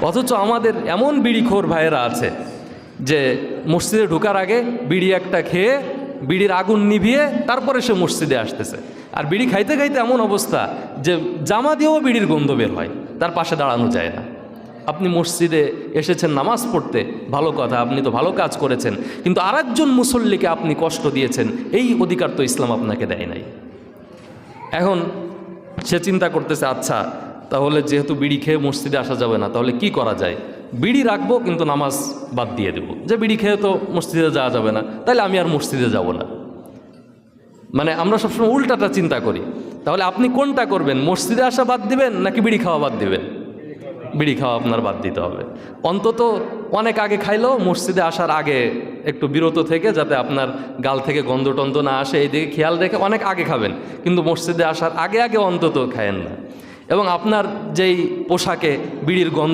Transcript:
অথচ আমাদের এমন বিড়িখোর ভাইয়েরা আছে যে মসজিদে ঢোকার আগে বিড়ি একটা খেয়ে বিড়ির আগুন নিভিয়ে তারপরে সে মসজিদে আসতেছে। আর বিড়ি খাইতে খাইতে এমন অবস্থা যে জামা দিয়েও বিড়ির গন্ধ বের হয়, তার পাশে দাঁড়ানো যায় না। আপনি মসজিদে এসেছেন নামাজ পড়তে, ভালো কথা, আপনি তো ভালো কাজ করেছেন, কিন্তু আরেকজন মুসল্লিকে আপনি কষ্ট দিয়েছেন, এই অধিকার তো ইসলাম আপনাকে দেয় নাই। এখন সে চিন্তা করতেছে, আচ্ছা তাহলে যেহেতু বিড়ি খেয়ে মসজিদে আসা যাবে না, তাহলে কি করা যায়? বিড়ি রাখবো কিন্তু নামাজ বাদ দিয়ে দেব, যে বিড়ি খেয়ে তো মসজিদে যাওয়া যাবে না, তাহলে আমি আর মসজিদে যাব না। মানে আমরা সবসময় উল্টাটা চিন্তা করি। তাহলে আপনি কোনটা করবেন? মসজিদে আসা বাদ দিবেন নাকি বিড়ি খাওয়া বাদ দিবেন? বিড়ি খাওয়া আপনার বাদ দিতে হবে। অন্তত অনেক আগে খাইলেও মসজিদে আসার আগে একটু বিরত থেকে, যাতে আপনার গাল থেকে গন্ধ টন্ধ না আসে, এই দিকে খেয়াল রেখে অনেক আগে খাবেন, কিন্তু মসজিদে আসার আগে আগে অন্তত খায়েন না। এবং আপনার যেই পোশাকে বিড়ির গন্ধ